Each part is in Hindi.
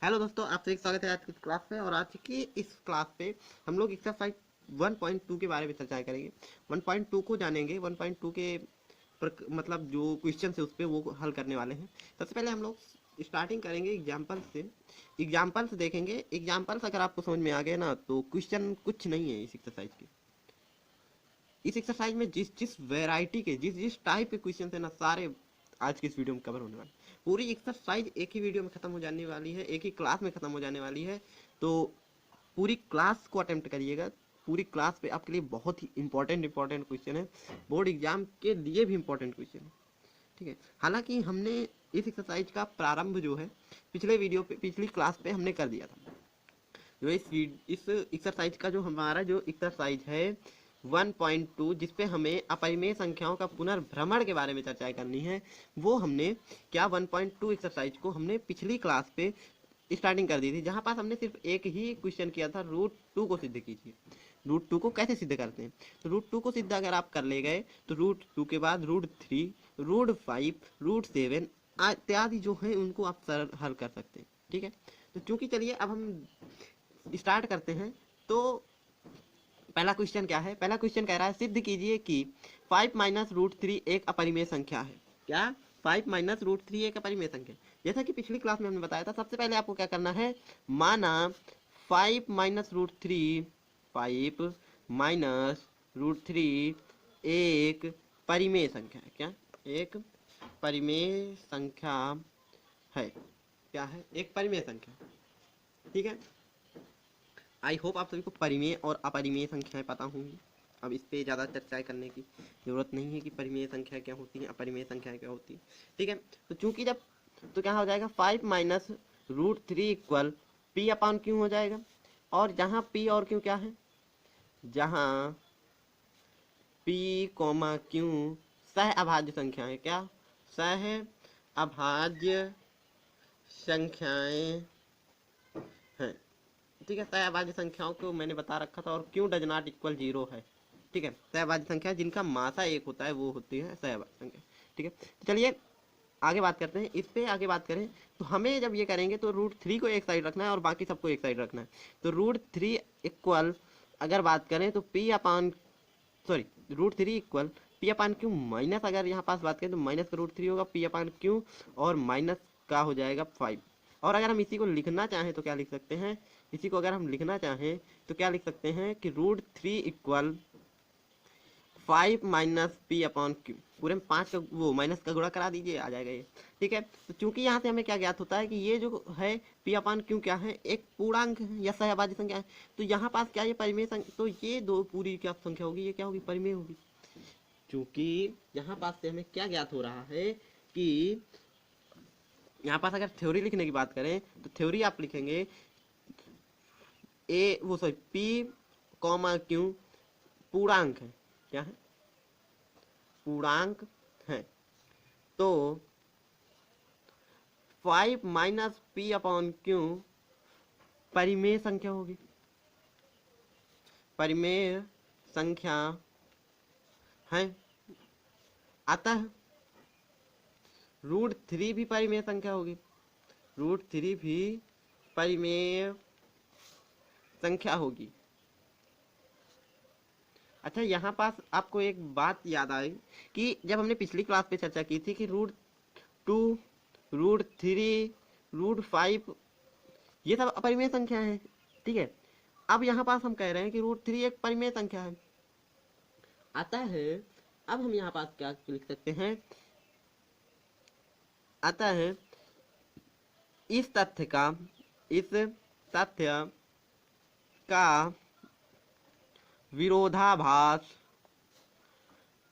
हेलो दोस्तों, आप सभी का स्वागत है आज की क्लास में। और आज की इस क्लास पे हम लोग एक्सरसाइज 1.2 के बारे में चर्चा करेंगे। 1.2 को जानेंगे। 1.2 के मतलब जो क्वेश्चन है उस पर वो हल करने वाले हैं। सबसे पहले हम लोग स्टार्टिंग करेंगे एग्जाम्पल से। एग्जाम्पल्स देखेंगे। एग्जाम्पल्स अगर आपको समझ में आ गए ना तो क्वेश्चन कुछ नहीं है इस एक्सरसाइज की। इस एक्सरसाइज में जिस जिस वैरायटी के जिस जिस टाइप के क्वेश्चन है ना, सारे आज की इस वीडियो में कवर होने वाले। पूरी एक्सरसाइज एक ही वीडियो में खत्म हो जाने वाली है, एक ही क्लास में खत्म हो जाने वाली है। तो पूरी क्लास को अटेम्प्ट करिएगा। पूरी क्लास पे आपके लिए बहुत ही इंपॉर्टेंट क्वेश्चन है। बोर्ड एग्जाम के लिए भी इंपॉर्टेंट क्वेश्चन है, ठीक है। हालांकि हमने इस एक्सरसाइज का प्रारंभ जो है पिछले वीडियो पे, पिछली क्लास पे हमने कर दिया था। जो इस एक्सरसाइज का जो हमारा जो एक्सरसाइज है 1.2, जिसपे हमें अपरिमेय संख्याओं का पुनर्भ्रमण के बारे में चर्चा करनी है, वो हमने क्या 1.2 एक्सरसाइज को हमने पिछली क्लास पे स्टार्टिंग कर दी थी, जहां पास हमने सिर्फ एक ही क्वेश्चन किया था, √2 को सिद्ध कीजिए। √2 को कैसे सिद्ध करते हैं? तो √2 को सिद्ध अगर आप कर ले गए तो √2 के बाद √3, √5, √7 इत्यादि जो है उनको आप सरल हल कर सकते हैं, ठीक है। तो चूंकि चलिए अब हम स्टार्ट करते हैं। तो पहला क्वेश्चन क्या है? पहला क्वेश्चन कह रहा है सिद्ध कीजिए कि 5 माइनस √3 एक अपरिमेय संख्या है। क्या? 5 माइनस √3 एक अपरिमेय संख्या। जैसा कि पिछली क्लास में हमने बताया था, सबसे पहले आपको क्या करना है, माना 5 माइनस √3, 5 माइनस √3 एक परिमेय संख्या है। क्या? एक परिमेय संख्या है। क्या है? एक परिमेय संख्या, ठीक है। आई होप आप सभी को परिमेय और अपरिमेय संख्याएं पता होंगी। अब इस पे ज़्यादा चर्चा करने की जरूरत नहीं है कि परिमेय संख्या क्या होती है, अपरिमेय संख्या क्या होती है, ठीक है। तो चूंकि जब तो क्या हो जाएगा, 5 minus √3 equal P upon Q हो जाएगा। और जहाँ पी और क्यू क्या है, जहाँ पी कॉमा क्यू सह अभाज्य संख्या है। क्या? सह अभाज्य संख्याएं हैं, ठीक है। सहअभाज्य संख्याओं को मैंने बता रखा था। और क्यों डज नॉट इक्वल 0 है, ठीक है। सहअभाज्य संख्या जिनका मासा एक होता है वो होती है सहअभाज्य संख्या, ठीक है। तो चलिए आगे बात करते हैं। इस पे आगे बात करें तो हमें जब ये करेंगे तो √3 को एक साइड रखना है और बाकी सबको एक साइड रखना है। तो √3 इक्वल अगर बात करें तो पी अपान √3 इक्वल पी अपान क्यू माइनस, अगर यहाँ पास बात करें तो माइनस का √3 होगा पी अपान क्यू, और माइनस का हो जाएगा 5। और अगर हम इसी को लिखना चाहें तो क्या लिख सकते हैं, इसी को अगर हम लिखना चाहें तो क्या लिख सकते हैं कि √3 equal 5 minus P upon Q. पूरे में 5 का वो माइनस का गुणा करा दीजिए, आ जाएगा ये, ठीक है। तो चूंकि यहाँ से हमें क्या ज्ञात होता है कि ये जो है पी अपॉन क्यू क्या है, एक पूर्णांक है या सहअभाज्य संख्या है। तो यहाँ पास क्या, ये परिमेय संख्या, तो ये दो पूरी क्या संख्या होगी, ये क्या होगी, परिमेय होगी। क्योंकि यहाँ पास से हमें क्या ज्ञात हो रहा है कि यहाँ पास अगर थ्योरी लिखने की बात करें तो थ्योरी आप लिखेंगे पी कॉमा क्यू पूर्णांक है। क्या है? पूर्णांक है। तो 5 माइनस पी अपॉन क्यू परिमेय संख्या होगी, परिमेय संख्या है। अतः √3 भी परिमेय संख्या होगी, √3 भी परिमेय संख्या होगी। अच्छा, यहाँ पास आपको एक बात याद आई कि जब हमने पिछली क्लास पे चर्चा की थी कि √2, √3, √5 ये सब अपरिमेय संख्या है, ठीक है। अब यहाँ पास हम कह रहे हैं कि √3 एक परिमेय संख्या है। अतः है, अब हम यहाँ पास क्या लिख सकते हैं, अतः इस तथ्य का इस तथ्य का विरोधाभास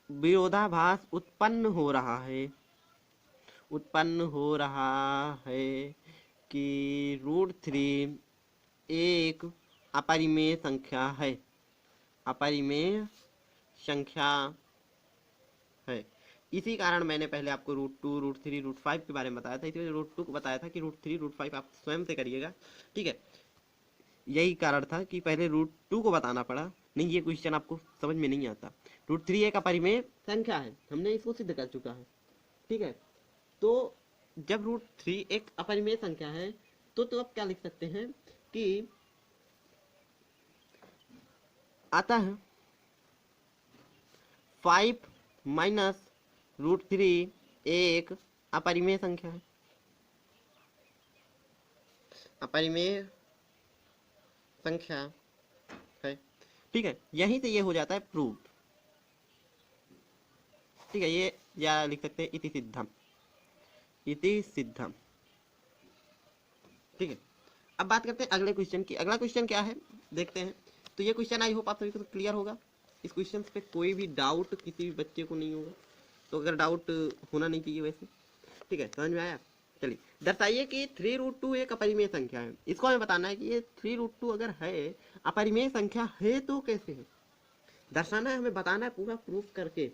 विरोधाभास उत्पन्न हो रहा है कि √3 एक अपरिमेय संख्या है, अपरिमेय संख्या है। इसी कारण मैंने पहले आपको √2, √3, √5 के बारे में बताया था। इसी वजह √2 को बताया था कि √3, √5 आप स्वयं से करिएगा, ठीक है। यही कारण था कि पहले √2 को बताना पड़ा, नहीं ये क्वेश्चन आपको समझ में नहीं आता। √3 एक अपरिमेय संख्या है, हमने इसको सिद्ध कर चुका है, ठीक है। तो जब √3 एक अपरिमेय संख्या है तो अब क्या लिख सकते हैं कि आता है 5 माइनस √3 एक अपरिमेय संख्या है, अपरिमेय संख्या है। ठीक है, यहीं से ये हो जाता है प्रूव्ड। ठीक है, ये या लिख सकते हैं इति सिद्धम, इति सिद्धम। ठीक है, अब बात करते हैं अगले क्वेश्चन की। अगला क्वेश्चन क्या है देखते हैं। तो ये क्वेश्चन आई होप आप सभी को क्लियर होगा। इस क्वेश्चन पे कोई भी डाउट किसी भी बच्चे को नहीं होगा, तो अगर डाउट होना नहीं चाहिए वैसे। ठीक है, समझ में आया। चलिए, दर्शाइए कि 3√2 एक अपरिमेय संख्या है। इसको हमें बताना है कि ये 3√2 अगर है अपरिमेय संख्या है तो कैसे है, दर्शाना है, हमें बताना है पूरा प्रूफ करके।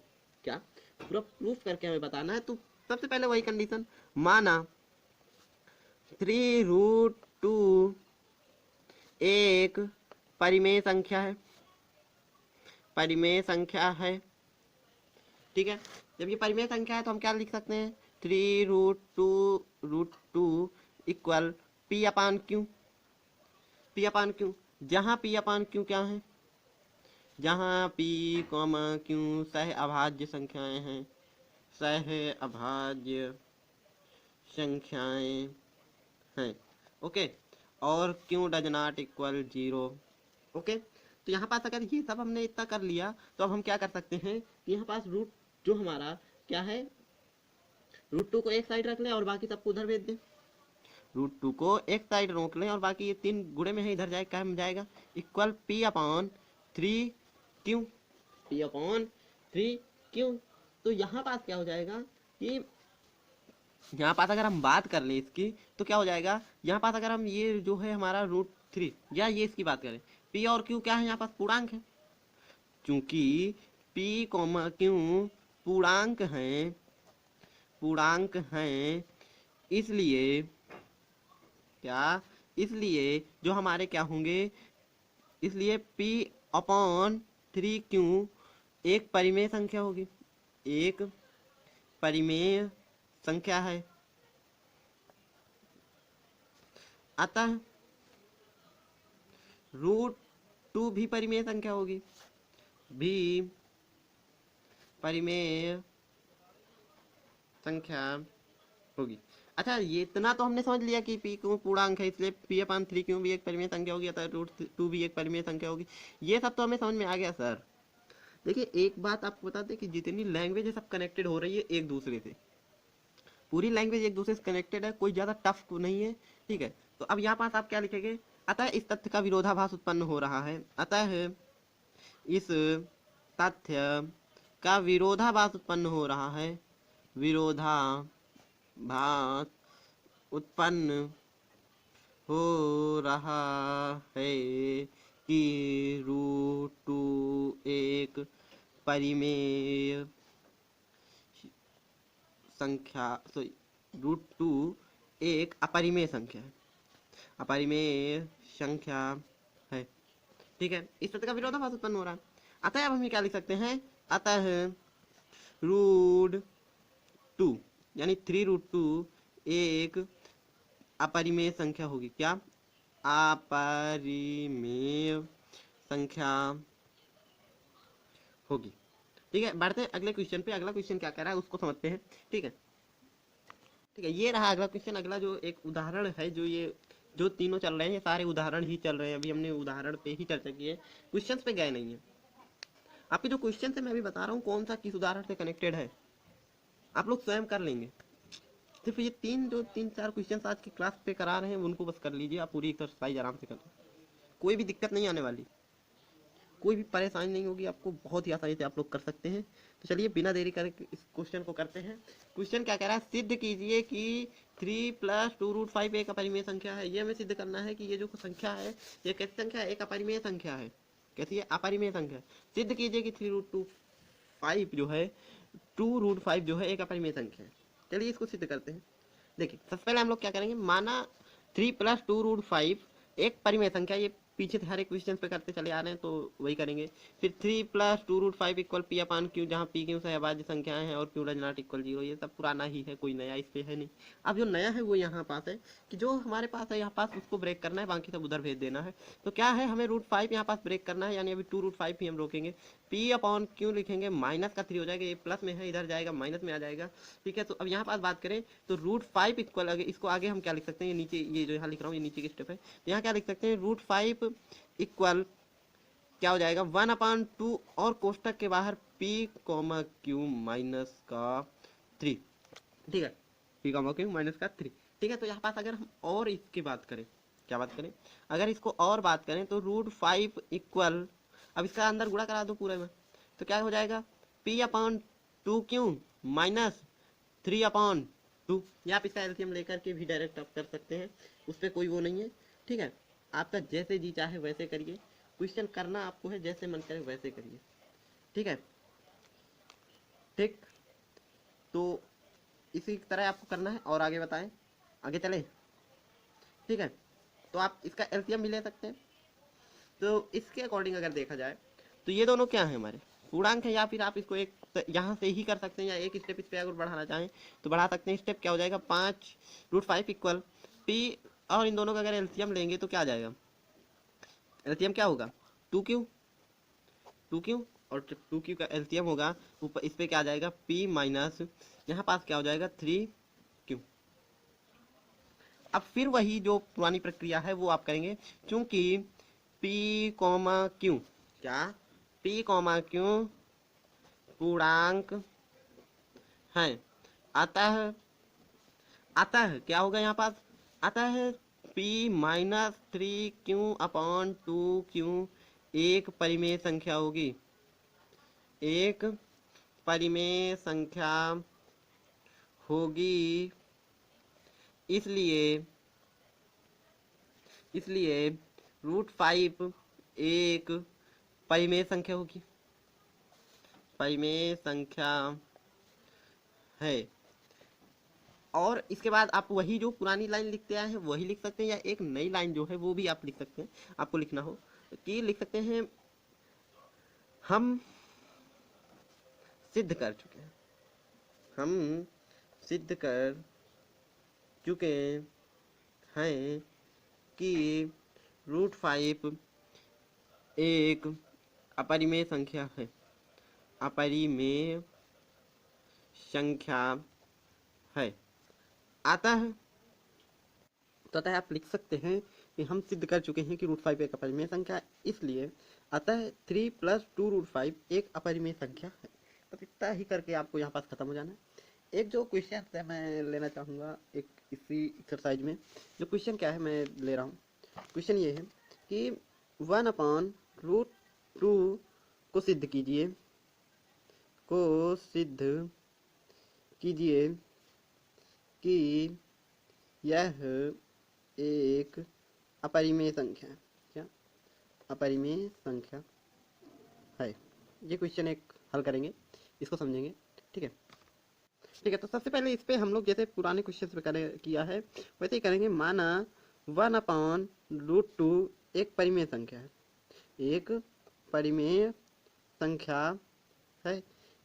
क्या पूरा प्रूफ करके हमें बताना है। तो सबसे पहले वही कंडीशन, माना 3√2 एक परिमेय संख्या है, परिमेय संख्या है। ठीक है, जब ये परिमेय संख्या है तो हम क्या लिख सकते हैं, 3√2 इक्वल P अपान क्यू, P अपान क्यू, जहाँ P अपान क्यू क्या है, जहाँ P, Q सह अभाज्य संख्याएं हैं, सह अभाज्य संख्याएं हैं। ओके, और Q does not equal 0। Okay, तो यहाँ पास अगर ये सब हमने इतना कर लिया तो अब हम क्या कर सकते हैं, यहाँ पास रूट जो हमारा क्या है, √2 को एक साइड रख लें और बाकी सबको उधर भेज दें। √2 को एक साइड रोक लें और बाकी ये 3 गुणे में है इधर जाए, क्या जाएगा, इक्वल P अपान 3Q, P अपान 3Q। तो यहाँ पास क्या हो जाएगा कि यहाँ पास अगर हम बात कर लें इसकी तो क्या हो जाएगा, यहाँ पास अगर हम ये जो है हमारा √3 या ये इसकी बात करें, P और Q क्या है, यहाँ पास पूर्णांक है। चूंकि P, Q पूर्णांक हैं, पूर्णांक हैं, इसलिए क्या, इसलिए जो हमारे क्या होंगे, इसलिए P अपान 3Q एक परिमेय संख्या होगी, एक परिमेय संख्या है। अतः √2 भी परिमेय संख्या होगी, भी परिमेय संख्या होगी। अच्छा, ये इतना तो हमने समझ लिया कि P क्यों पूर्णांक है, इसलिए P अपान 3Q भी एक परिमेय संख्या होगी, अतः √2 भी एक परिमेय संख्या होगी। ये सब तो हमें समझ में आ गया सर। देखिए, एक बात आपको बता दें कि जितनी लैंग्वेज है सब कनेक्टेड हो रही है एक दूसरे से, पूरी लैंग्वेज एक दूसरे से कनेक्टेड है, कोई ज़्यादा टफ नहीं है। ठीक है, तो अब यहाँ पास आप क्या लिखेंगे, अतः इस तथ्य का विरोधाभास उत्पन्न हो रहा है, अतः इस तथ्य का विरोधाभास उत्पन्न हो रहा है, विरोधाभास उत्पन्न हो रहा है कि √2 एक परिमेय संख्या, सॉरी √2 एक अपरिमेय संख्या है, अपरिमेय संख्या है। ठीक है, इस तथ्य का विरोधाभास उत्पन्न हो रहा है। अतः अब हम क्या लिख सकते हैं, अतः √2 यानी 3√2 एक अपरिमेय संख्या होगी। क्या, अपरिमेय संख्या होगी। ठीक है, बढ़ते हैं अगले क्वेश्चन पे। अगला क्वेश्चन क्या कह रहा है उसको समझते हैं। ठीक है, ठीक है, ये रहा अगला क्वेश्चन। अगला जो एक उदाहरण है, जो तीनों चल रहे हैं, ये सारे उदाहरण ही चल रहे हैं। अभी हमने उदाहरण पे ही चर्चा की है, क्वेश्चंस पे गए नहीं है। आपके जो क्वेश्चन है मैं अभी बता रहा हूँ कौन सा किस उदाहरण से कनेक्टेड है, आप लोग स्वयं कर लेंगे। सिर्फ ये तीन चार क्वेश्चन आज की क्लास पे करा रहे हैं उनको बस कर लीजिए, आप पूरी एक्सरसाइज आराम से कर लीजिए, कोई भी दिक्कत नहीं आने वाली, कोई भी परेशानी नहीं होगी आपको, बहुत ही आसानी से आप लोग कर सकते हैं। तो चलिए बिना देरी करे इस क्वेश्चन को करते हैं। क्वेश्चन क्या कह रहा है, सिद्ध कीजिए कि 3 + 2√5 एक अपरिमेय संख्या है। ये हमें सिद्ध करना है कि ये जो संख्या है ये कैसी संख्या है, एक अपरिमेय संख्या है। कैसी है, अपरिमेय संख्या। सिद्ध कीजिए कि 3√5 जो है, 2√5 जो है एक अपरिमेय संख्या है। चलिए इसको सिद्ध करते हैं। देखिए, सबसे पहले हम लोग क्या करेंगे, माना 3 + 2√5 एक परिमेय संख्या, ये पीछे से हर एक क्वेश्चन पे करते चले आ रहे हैं, तो वही करेंगे। फिर 3 + 2√5 इक्वल पी अपान क्यू, जहाँ पी क्यू से अभाज्य संख्याएं हैं और क्यू डज नॉट इक्वल 0। ये सब पुराना ही है, कोई नया इस पे है नहीं। अब जो नया है वो यहाँ पास है कि जो हमारे पास है यहाँ पास उसको ब्रेक करना है, बाकी सब उधर भेज देना है। तो क्या है, हमें √5 यहाँ पास ब्रेक करना है, यानी अभी 2√5 ही हम रोकेंगे। पी अपॉन क्यू लिखेंगे, माइनस का 3 हो जाएगा, ये प्लस में है इधर जाएगा माइनस में आ जाएगा। ठीक है, तो अब यहाँ पास बात करें तो √5 इक्वल, अगर इसको आगे हम क्या लिख सकते हैं, ये नीचे ये जो यहाँ लिख रहा हूँ ये नीचे की स्टेप है, तो यहाँ क्या लिख सकते हैं, √5 इक्वल क्या हो जाएगा 1/2 और कोष्टक के बाहर p, q माइनस का 3। ठीक है, p, q माइनस का 3। ठीक है, तो यहाँ पास अगर हम और इसकी बात करें, क्या बात करें, अगर इसको और बात करें तो √5 इक्वल, अब इसका अंदर गुणा करा दो पूरे में, तो क्या हो जाएगा p/2q माइनस 3/2। या आप इसका एलसीएम लेकर के भी डायरेक्ट आप कर सकते हैं, उस पर कोई वो नहीं है। ठीक है, आपका जैसे जी चाहे वैसे करिए, क्वेश्चन करना आपको है, जैसे मन करे वैसे करिए। ठीक है, ठीक, तो इसी तरह आपको करना है। और आगे बताएं, आगे चले। ठीक है, तो आप इसका एलसीएम भी ले सकते हैं। तो इसके अकॉर्डिंग अगर देखा जाए तो ये दोनों क्या है, हमारे पूर्णांक है, या फिर आप इसको एक यहाँ से ही कर सकते हैं, या एक स्टेप इस पे अगर बढ़ाना चाहें तो बढ़ा सकते हैं। स्टेप क्या हो जाएगा 5√5 इक्वल पी, और इन दोनों का अगर एलसीएम लेंगे तो क्या आ जाएगा, एलसीएम क्या होगा 2q, और 2q का एलसीएम होगा ऊपर इस पे क्या आ जाएगा p माइनस, यहाँ पास क्या हो जाएगा 3q। अब फिर वही जो पुरानी प्रक्रिया है वो आप करेंगे, क्योंकि p, q, क्या p, q पूर्णांक है, अतः क्या होगा यहाँ पास, अतः p माइनस 3q/2q एक परिमेय संख्या होगी, एक परिमेय संख्या होगी। इसलिए √5 एक परिमेय संख्या होगी, परिमेय संख्या है। और इसके बाद आप वही जो पुरानी लाइन लिखते आए हैं वही लिख सकते हैं, या एक नई लाइन जो है वो भी आप लिख सकते हैं। आपको लिखना हो कि लिख सकते हैं, हम सिद्ध कर चुके हैं, हम सिद्ध कर चुके हैं कि √5 एक अपरिमेय संख्या है, अपरिमेय संख्या है। अतः आप लिख सकते हैं कि हम सिद्ध कर चुके हैं कि √5 एक अपरिमेय संख्या है, इसलिए अतः 3 + 2√5 एक अपरिमेय संख्या है। तो इतना ही करके आपको यहाँ पास खत्म हो जाना है। एक जो क्वेश्चन है मैं लेना चाहूँगा एक इसी एक्सरसाइज में, जो क्वेश्चन क्या है मैं ले रहा हूँ, क्वेश्चन ये है कि 1/√2 को सिद्ध कीजिए, कि यह एक अपरिमेय संख्या है, क्या अपरिमेय संख्या है। ये क्वेश्चन एक हल करेंगे, इसको समझेंगे। ठीक है, तो सबसे पहले इस पे हम लोग जैसे पुराने क्वेश्चन पे किया है वैसे ही करेंगे। माना 1/√2 एक परिमेय संख्या है, एक परिमेय संख्या है।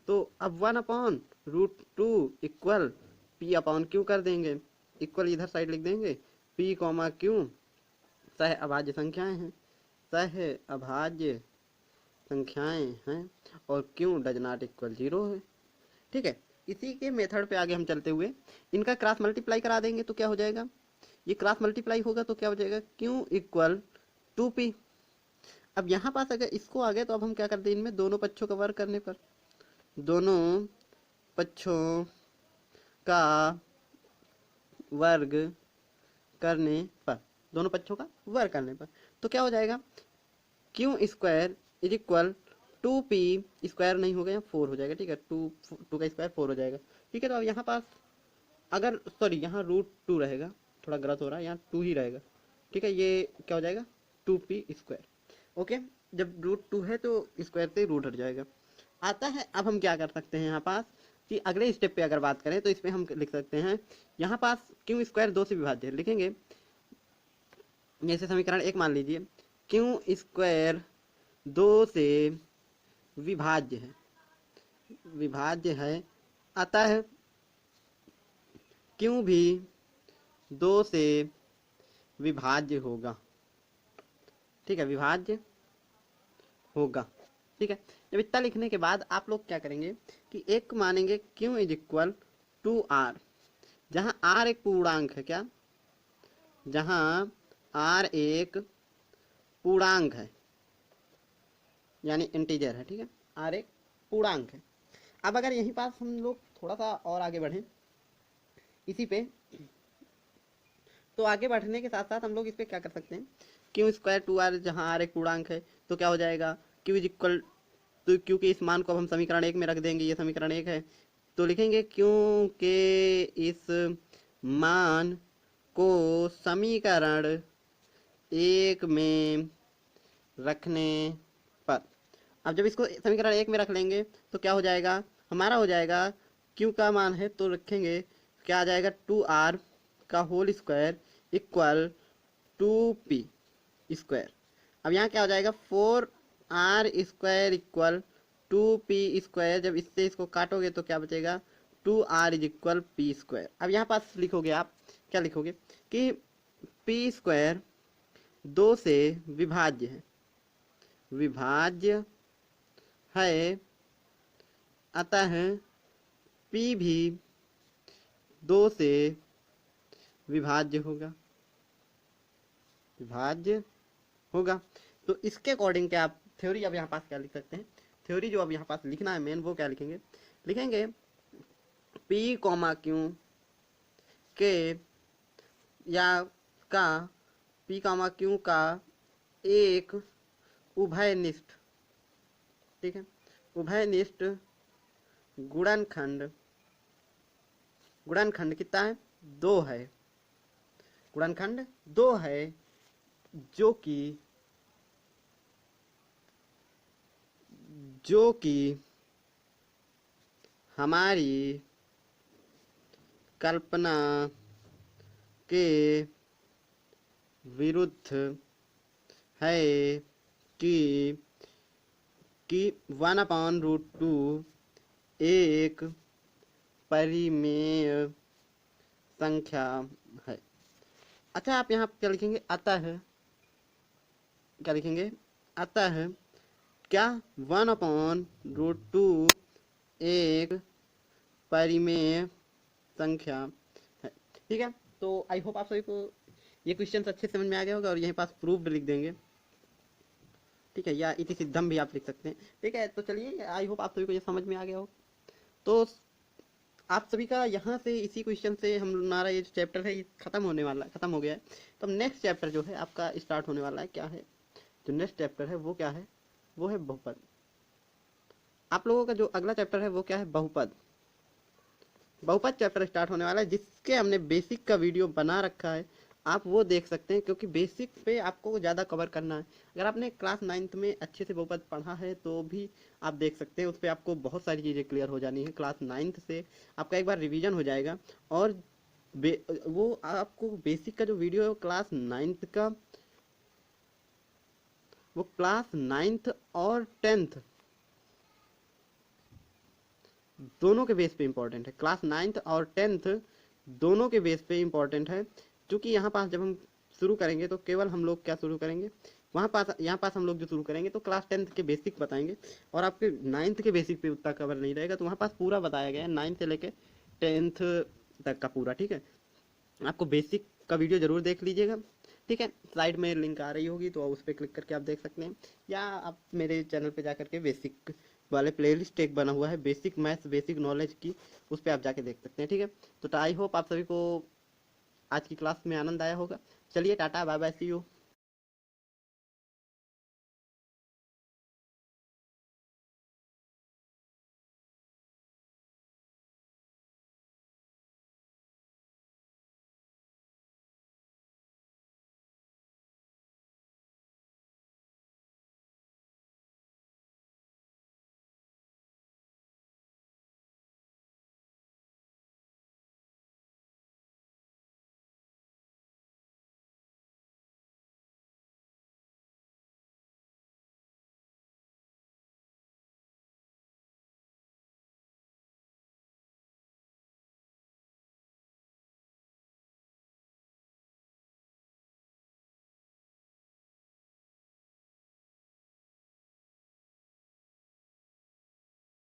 तो अब 1/√2 इक्वल p/q कर देंगे, इक्वल इधर साइड लिख देंगे, p, q सह अभाज्य संख्याएं हैं, सह अभाज्य संख्याएं हैं, और q डज नॉट इक्वल 0 है। ठीक है, इसी के मेथड पे आगे हम चलते हुए इनका क्रॉस मल्टीप्लाई करा देंगे तो क्या हो जाएगा, ये क्रॉस मल्टीप्लाई होगा तो क्या हो जाएगा q इक्वल 2p। अब यहाँ पास अगर इसको आ गए तो अब हम क्या करते हैं, इनमें दोनों पक्षों का वर्ग करने पर, दोनों पक्षों का वर्ग करने पर, दोनों पक्षों का वर्ग करने पर तो क्या हो जाएगा q² is equal 2p square नहीं हो गया 4 हो जाएगा। ठीक है, 2 का स्क्वायर 4 हो जाएगा। ठीक है, तो अब यहाँ पास अगर सॉरी यहाँ √2 रहेगा, थोड़ा गलत हो रहा है, यहाँ 2 ही रहेगा। ठीक है, ये क्या हो जाएगा 2p स्क्वायर। ओके, जब √2 है तो स्क्वायर से रूट हट जाएगा। आता है, अब हम क्या कर सकते हैं यहाँ पास कि अगले स्टेप पे अगर बात करें तो इसमें हम लिख सकते हैं, यहाँ पास q² 2 से विभाज्य लिखेंगे। जैसे समीकरण 1 मान लीजिए क्यों स्क्वायर 2 से विभाज्य है अतः क्यों भी 2 से विभाज्य होगा। ठीक है, विभाज्य होगा। ठीक है, जब इतना लिखने के बाद आप लोग क्या करेंगे कि एक मानेंगे Q is equal to R, जहाँ आर एक पूर्णांक है। क्या? जहाँ आर एक पूर्णांक है यानी इंटीजर है। ठीक है, आर एक पूर्णांक है। अब अगर यहीं पास हम लोग थोड़ा सा और आगे बढ़ें इसी पे, तो आगे बढ़ने के साथ साथ हम लोग इस पे क्या कर सकते हैं, क्यू स्क्वायर टू आर, जहाँ आर एक पूर्णांक है तो क्या हो जाएगा, क्यू इज इक्वल तो क्योंकि इस मान को अब हम समीकरण 1 में रख देंगे, ये समीकरण 1 है तो लिखेंगे क्योंकि इस मान को समीकरण 1 में रखने पर, अब जब इसको समीकरण 1 में रख लेंगे तो क्या हो जाएगा, हमारा हो जाएगा क्यू का मान है तो रखेंगे क्या आ जाएगा, 2r का whole square equal 2p square. अब यहाँ क्या हो जाएगा, 4r square equal 2p square. जब इससे इसको काटोगे तो क्या बचेगा, 2r is equal p square. अब यहाँ पास लिखोगे आप, क्या लिखोगे कि p स्क्वायर 2 से विभाज्य है अतः p भी 2 से विभाज्य होगा। तो इसके अकॉर्डिंग क्या आप थ्योरी अब यहाँ पास क्या लिख सकते हैं, थ्योरी जो अब यहाँ पास लिखना है मेन वो क्या लिखेंगे P कॉमा क्यू के या का P कॉमा क्यू का एक उभयनिष्ठ, ठीक है, उभयनिष्ठ गुणनखंड कितना है, 2 है, गुणनखंड 2 है जो कि हमारी कल्पना के विरुद्ध है कि 1/√2 एक परिमेय संख्या है। अच्छा, आप यहाँ क्या लिखेंगे, अतः क्या 1/√2 एक परिमेय संख्या है। ठीक है, तो आई होप आप सभी को ये क्वेश्चन अच्छे समझ में आ गया होगा और यहीं पास प्रूफ लिख देंगे। ठीक है, या इति सिद्धम भी आप लिख सकते हैं। ठीक है, तो चलिए, आई होप आप सभी को ये समझ में आ गया हो। तो आप सभी का यहाँ से इसी क्वेश्चन से हमारा ये जो चैप्टर है ये खत्म हो गया है। तो अब नेक्स्ट चैप्टर जो है आपका स्टार्ट होने वाला है। क्या है जो नेक्स्ट चैप्टर है वो क्या है, वो है बहुपद। आप लोगों का जो अगला चैप्टर है वो क्या है, बहुपद चैप्टर स्टार्ट होने वाला है, जिसके हमने बेसिक का वीडियो बना रखा है, आप वो देख सकते हैं, क्योंकि बेसिक पे आपको ज़्यादा कवर करना है। अगर आपने क्लास 9th में अच्छे से बहुपद पढ़ा है तो भी आप देख सकते हैं, उस पर आपको बहुत सारी चीज़ें क्लियर हो जानी है। क्लास 9th से आपका एक बार रिवीजन हो जाएगा और वो आपको बेसिक का जो वीडियो है क्लास 9th का, वो क्लास 9th और 10th दोनों के बेस पे इम्पोर्टेंट है। क्लास 9th और 10th दोनों के बेस पे इम्पोर्टेंट है, क्योंकि यहाँ पास जब हम शुरू करेंगे तो केवल हम लोग क्या शुरू करेंगे, यहाँ पास हम लोग जो शुरू करेंगे तो क्लास 10th के बेसिक बताएंगे और आपके 9th के बेसिक पे उतना कवर नहीं रहेगा। तो वहाँ पास पूरा बताया गया है 9th से लेके 10th तक का पूरा। ठीक है, आपको बेसिक का वीडियो जरूर देख लीजिएगा। ठीक है, स्लाइड में लिंक आ रही होगी तो उस पर क्लिक करके आप देख सकते हैं, या आप मेरे चैनल पे जा करके बेसिक वाले प्लेलिस्ट एक बना हुआ है बेसिक मैथ्स बेसिक नॉलेज की, उस पर आप जाके देख सकते हैं। ठीक है, तो आई होप आप सभी को आज की क्लास में आनंद आया होगा। चलिए, tata, bye bye, see you.